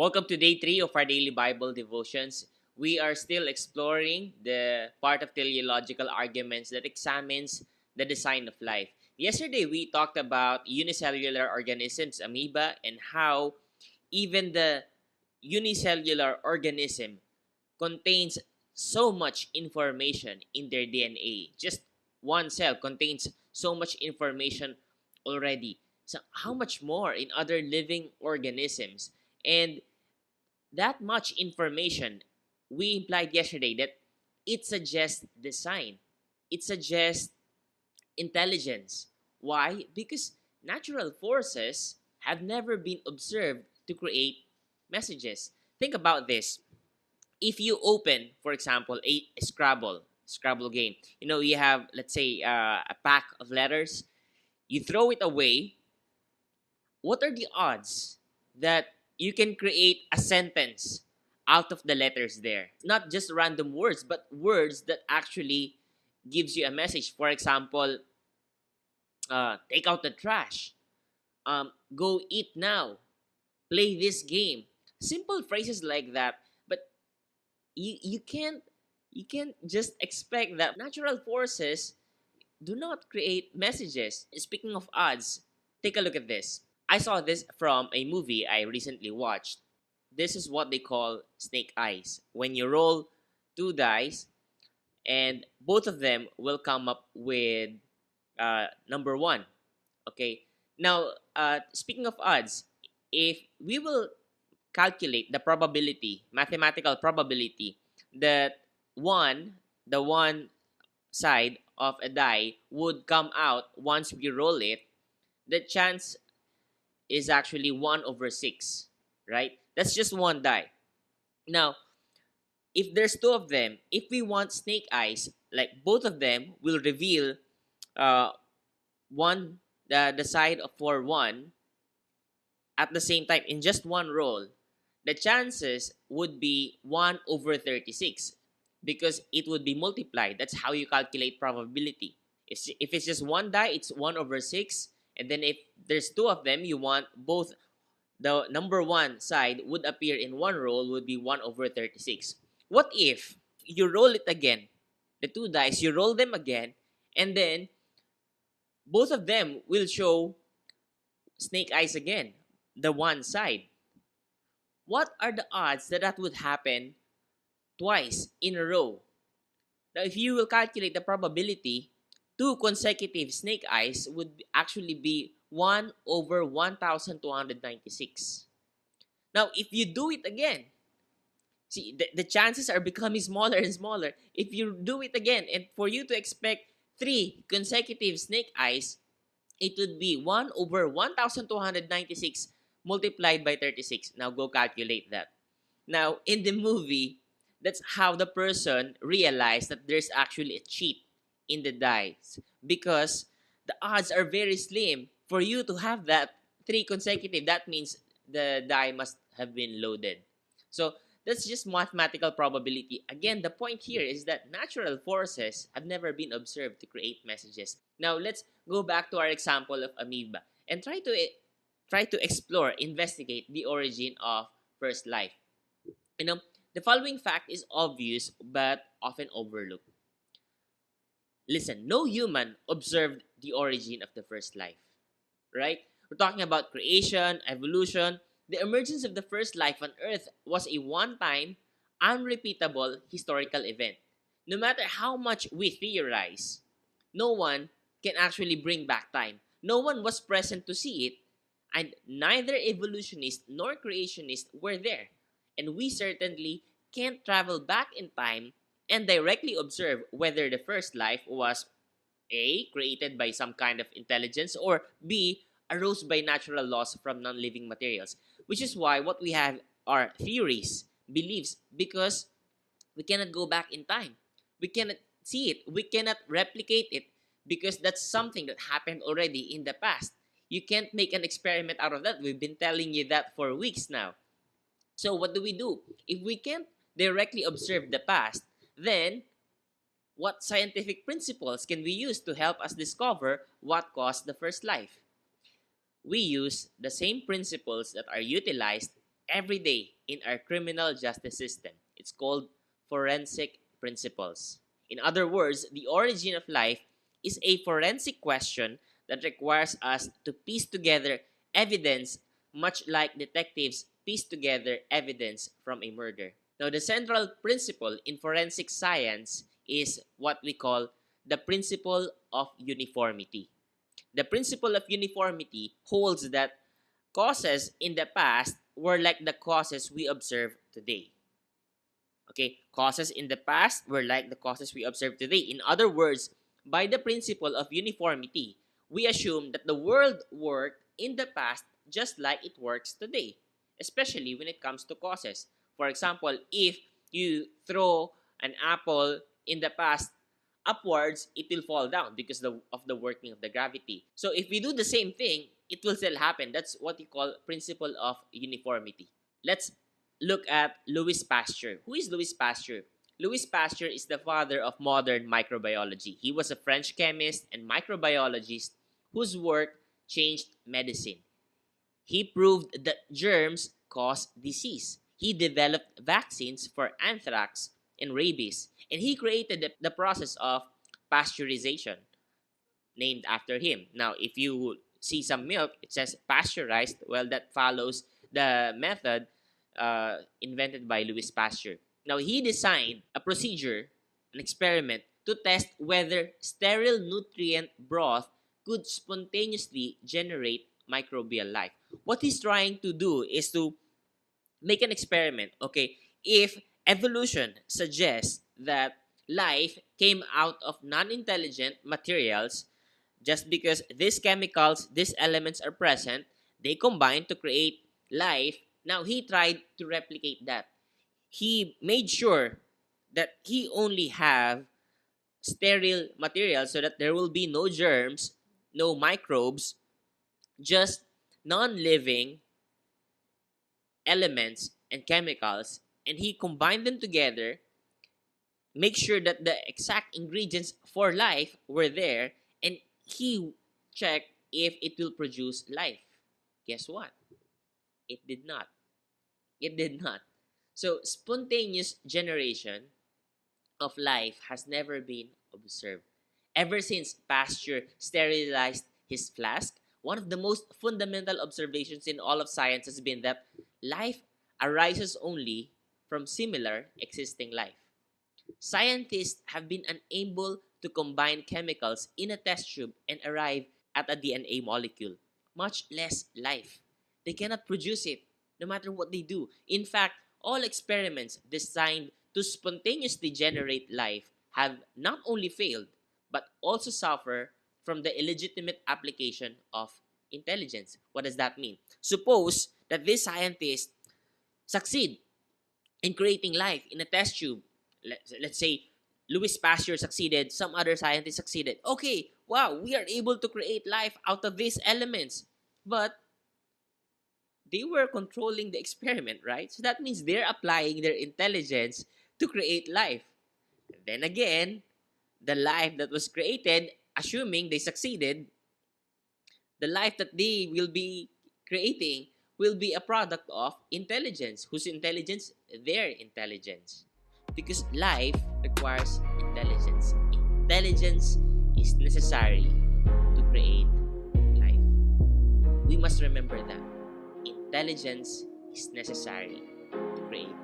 Welcome to day 3 of our daily Bible devotions. We are still exploring the part of teleological arguments that examines the design of life. Yesterday, we talked about unicellular organisms, amoeba, and how even the unicellular organism contains so much information in their DNA. Just one cell contains so much information already. So, how much more in other living organisms? And that much information, we implied yesterday that it suggests design, it suggests intelligence. Why? Because natural forces have never been observed to create messages. Think about this. If you open, for example, a Scrabble game, you have, let's say, a pack of letters, you throw it away. What are the odds that you can create a sentence out of the letters there? Not just random words, but words that actually gives you a message. For example, take out the trash, go eat now, play this game. Simple phrases like that. But you can't just expect that natural forces do not create messages. Speaking of odds, take a look at this. I saw this from a movie I recently watched. This is what they call snake eyes. When you roll two dice, and both of them will come up with number one. Okay. Now, speaking of odds, if we will calculate the probability, mathematical probability, that the one side of a die would come out once we roll it, the chance is actually 1 over 6, right? That's just one die. Now, if there's two of them, if we want snake eyes, like both of them will reveal uh, the side of for one at the same time in just one roll, the chances would be 1 over 36 because it would be multiplied. That's how you calculate probability. If it's just one die, it's 1 over 6. And then if there's two of them, you want both the number one side would appear in one roll would be 1 over 36. What if you roll it again? The two dice, you roll them again, and then both of them will show snake eyes again, the one side. What are the odds that that would happen twice in a row? Now, if you will calculate the probability, two consecutive snake eyes would actually be 1 over 1,296. Now, if you do it again, see, the chances are becoming smaller and smaller. If you do it again, and for you to expect 3 consecutive snake eyes, it would be 1 over 1,296 multiplied by 36. Now, go calculate that. Now, in the movie, that's how the person realized that there's actually a cheat in the dice because the odds are very slim for you to have that 3 consecutive. That means the die must have been loaded. So that's just mathematical probability. Again, the point here is that natural forces have never been observed to create messages. Now let's go back to our example of amoeba and try to explore, investigate the origin of first life. The following fact is obvious but often overlooked. Listen, no human observed the origin of the first life, right? We're talking about creation, evolution. The emergence of the first life on Earth was a one-time, unrepeatable historical event. No matter how much we theorize, no one can actually bring back time. No one was present to see it, and neither evolutionists nor creationists were there. And we certainly can't travel back in time and directly observe whether the first life was A, created by some kind of intelligence, or B, arose by natural laws from non-living materials. Which is why what we have are theories, beliefs, because we cannot go back in time. We cannot see it. We cannot replicate it because that's something that happened already in the past. You can't make an experiment out of that. We've been telling you that for weeks now. So what do? If we can't directly observe the past, then what scientific principles can we use to help us discover what caused the first life? We use the same principles that are utilized every day in our criminal justice system. It's called forensic principles. In other words, the origin of life is a forensic question that requires us to piece together evidence, much like detectives piece together evidence from a murder. Now, the central principle in forensic science is what we call the principle of uniformity. The principle of uniformity holds that causes in the past were like the causes we observe today. Okay, causes in the past were like the causes we observe today. In other words, by the principle of uniformity, we assume that the world worked in the past just like it works today, especially when it comes to causes. For example, if you throw an apple in the past upwards, it will fall down because of the working of the gravity. So if we do the same thing, it will still happen. That's what we call principle of uniformity. Let's look at Louis Pasteur. Who is Louis Pasteur? Louis Pasteur is the father of modern microbiology. He was a French chemist and microbiologist whose work changed medicine. He proved that germs cause disease. He developed vaccines for anthrax and rabies, and he created the process of pasteurization, named after him. Now, if you see some milk, it says pasteurized. Well, that follows the method invented by Louis Pasteur. Now, he designed a procedure, an experiment, to test whether sterile nutrient broth could spontaneously generate microbial life. What he's trying to do is to make an experiment. Okay, if evolution suggests that life came out of non-intelligent materials, just because these chemicals, these elements are present, they combine to create life. Now, he tried to replicate that. He made sure that he only have sterile materials so that there will be no germs, no microbes, just non-living elements and chemicals, and he combined them together, make sure that the exact ingredients for life were there, and he checked if it will produce life. Guess what? It did not. It did not. So, spontaneous generation of life has never been observed. Ever since Pasteur sterilized his flask, one of the most fundamental observations in all of science has been that life arises only from similar existing life. Scientists have been unable to combine chemicals in a test tube and arrive at a DNA molecule, much less life. They cannot produce it, no matter what they do. In fact, all experiments designed to spontaneously generate life have not only failed, but also suffer from the illegitimate application of intelligence. What does that mean? Suppose that this scientist succeed in creating life in a test tube. Let's say Louis Pasteur succeeded, some other scientists succeeded. Okay, wow, we are able to create life out of these elements. But they were controlling the experiment, right? So that means they're applying their intelligence to create life. And then again, the life that was created, assuming they succeeded, the life that they will be creating will be a product of intelligence. Whose intelligence? Their intelligence. Because life requires intelligence. Intelligence is necessary to create life. We must remember that intelligence is necessary to create